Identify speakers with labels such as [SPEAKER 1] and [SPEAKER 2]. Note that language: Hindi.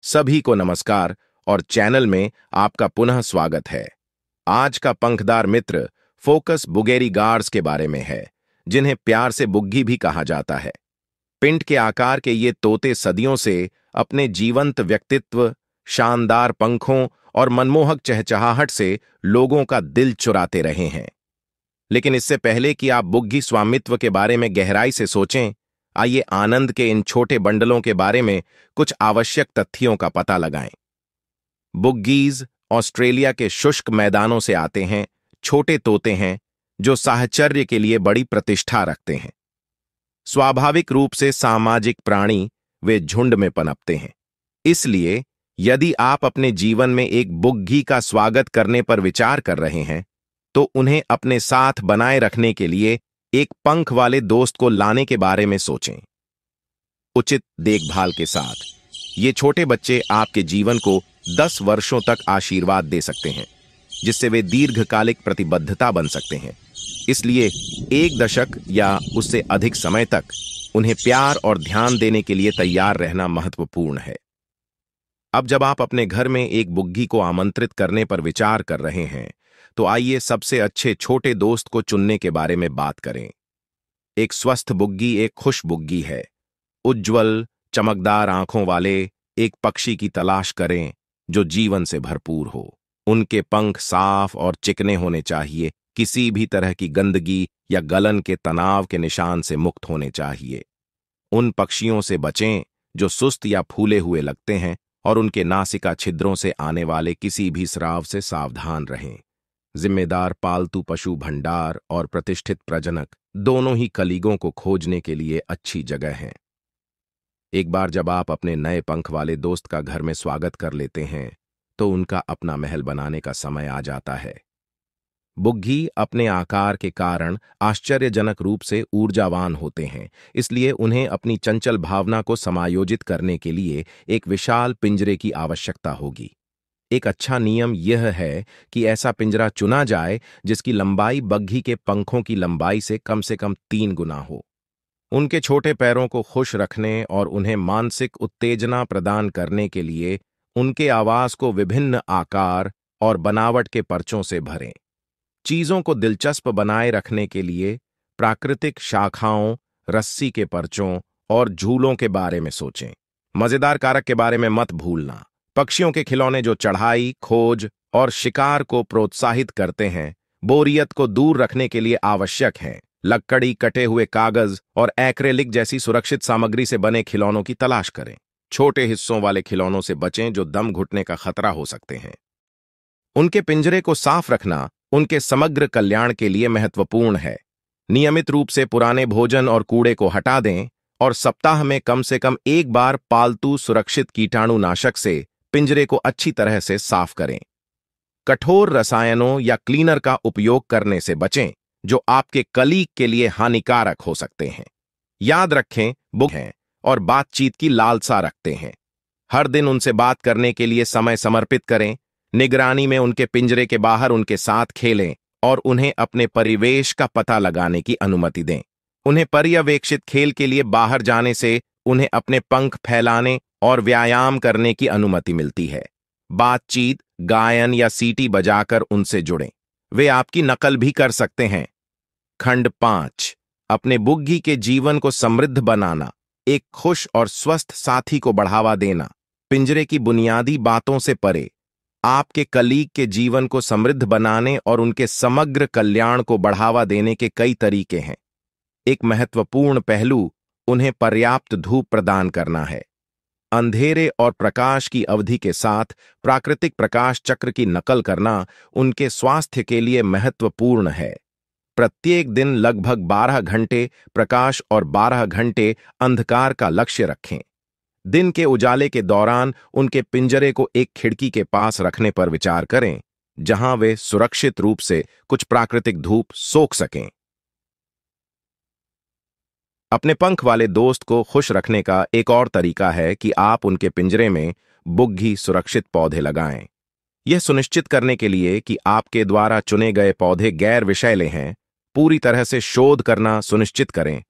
[SPEAKER 1] सभी को नमस्कार और चैनल में आपका पुनः स्वागत है। आज का पंखदार मित्र फोकस बुगेरीगार्स के बारे में है, जिन्हें प्यार से बुग्गी भी कहा जाता है। पिंड के आकार के ये तोते सदियों से अपने जीवंत व्यक्तित्व, शानदार पंखों और मनमोहक चहचहाहट से लोगों का दिल चुराते रहे हैं। लेकिन इससे पहले कि आप बुग्गी स्वामित्व के बारे में गहराई से सोचें, आइए आनंद के इन छोटे बंडलों के बारे में कुछ आवश्यक तथ्यों का पता लगाएं। बुग्गीज ऑस्ट्रेलिया के शुष्क मैदानों से आते हैं, छोटे तोते हैं जो साहचर्य के लिए बड़ी प्रतिष्ठा रखते हैं। स्वाभाविक रूप से सामाजिक प्राणी, वे झुंड में पनपते हैं। इसलिए यदि आप अपने जीवन में एक बुग्गी का स्वागत करने पर विचार कर रहे हैं, तो उन्हें अपने साथ बनाए रखने के लिए एक पंख वाले दोस्त को लाने के बारे में सोचें। उचित देखभाल के साथ ये छोटे बच्चे आपके जीवन को 10 वर्षों तक आशीर्वाद दे सकते हैं, जिससे वे दीर्घकालिक प्रतिबद्धता बन सकते हैं। इसलिए 1 दशक या उससे अधिक समय तक उन्हें प्यार और ध्यान देने के लिए तैयार रहना महत्वपूर्ण है। अब जब आप अपने घर में एक बुग्गी को आमंत्रित करने पर विचार कर रहे हैं, तो आइए सबसे अच्छे छोटे दोस्त को चुनने के बारे में बात करें। एक स्वस्थ बुग्गी एक खुश बुग्गी है। उज्ज्वल, चमकदार आंखों वाले एक पक्षी की तलाश करें जो जीवन से भरपूर हो। उनके पंख साफ और चिकने होने चाहिए, किसी भी तरह की गंदगी या गलन के तनाव के निशान से मुक्त होने चाहिए। उन पक्षियों से बचें जो सुस्त या फूले हुए लगते हैं, और उनके नासिका छिद्रों से आने वाले किसी भी स्राव से सावधान रहें। जिम्मेदार पालतू पशु भंडार और प्रतिष्ठित प्रजनक दोनों ही कलीगों को खोजने के लिए अच्छी जगह हैं। एक बार जब आप अपने नए पंख वाले दोस्त का घर में स्वागत कर लेते हैं, तो उनका अपना महल बनाने का समय आ जाता है। बुग्गी अपने आकार के कारण आश्चर्यजनक रूप से ऊर्जावान होते हैं, इसलिए उन्हें अपनी चंचल भावना को समायोजित करने के लिए एक विशाल पिंजरे की आवश्यकता होगी। एक अच्छा नियम यह है कि ऐसा पिंजरा चुना जाए जिसकी लंबाई बग्घी के पंखों की लंबाई से कम 3 गुना हो। उनके छोटे पैरों को खुश रखने और उन्हें मानसिक उत्तेजना प्रदान करने के लिए उनके आवास को विभिन्न आकार और बनावट के पर्चों से भरें। चीजों को दिलचस्प बनाए रखने के लिए प्राकृतिक शाखाओं, रस्सी के पर्चों और झूलों के बारे में सोचें। मजेदार कारक के बारे में मत भूलना। पक्षियों के खिलौने जो चढ़ाई, खोज और शिकार को प्रोत्साहित करते हैं, बोरियत को दूर रखने के लिए आवश्यक हैं। लकड़ी, कटे हुए कागज और एक्रेलिक जैसी सुरक्षित सामग्री से बने खिलौनों की तलाश करें। छोटे हिस्सों वाले खिलौनों से बचें जो दम घुटने का खतरा हो सकते हैं। उनके पिंजरे को साफ रखना उनके समग्र कल्याण के लिए महत्वपूर्ण है। नियमित रूप से पुराने भोजन और कूड़े को हटा दें और सप्ताह में कम से कम एक बार पालतू सुरक्षित कीटाणुनाशक से पिंजरे को अच्छी तरह से साफ करें। कठोर रसायनों या क्लीनर का उपयोग करने से बचें जो आपके कलीग के लिए हानिकारक हो सकते हैं। याद रखें, बुग्गी हैं और बातचीत की लालसा रखते हैं। हर दिन उनसे बात करने के लिए समय समर्पित करें। निगरानी में उनके पिंजरे के बाहर उनके साथ खेलें और उन्हें अपने परिवेश का पता लगाने की अनुमति दें। उन्हें पर्यवेक्षित खेल के लिए बाहर जाने से उन्हें अपने पंख फैलाने और व्यायाम करने की अनुमति मिलती है। बातचीत, गायन या सीटी बजाकर उनसे जुड़ें। वे आपकी नकल भी कर सकते हैं। खंड 5, अपने बुग्गी के जीवन को समृद्ध बनाना। एक खुश और स्वस्थ साथी को बढ़ावा देना। पिंजरे की बुनियादी बातों से परे आपके कलीग के जीवन को समृद्ध बनाने और उनके समग्र कल्याण को बढ़ावा देने के कई तरीके हैं। एक महत्वपूर्ण पहलू उन्हें पर्याप्त धूप प्रदान करना है। अंधेरे और प्रकाश की अवधि के साथ प्राकृतिक प्रकाश चक्र की नकल करना उनके स्वास्थ्य के लिए महत्वपूर्ण है। प्रत्येक दिन लगभग 12 घंटे प्रकाश और 12 घंटे अंधकार का लक्ष्य रखें। दिन के उजाले के दौरान उनके पिंजरे को एक खिड़की के पास रखने पर विचार करें, जहां वे सुरक्षित रूप से कुछ प्राकृतिक धूप सोख सकें। अपने पंख वाले दोस्त को खुश रखने का एक और तरीका है कि आप उनके पिंजरे में बुग्गी सुरक्षित पौधे लगाएं। यह सुनिश्चित करने के लिए कि आपके द्वारा चुने गए पौधे गैर विषैले हैं, पूरी तरह से शोध करना सुनिश्चित करें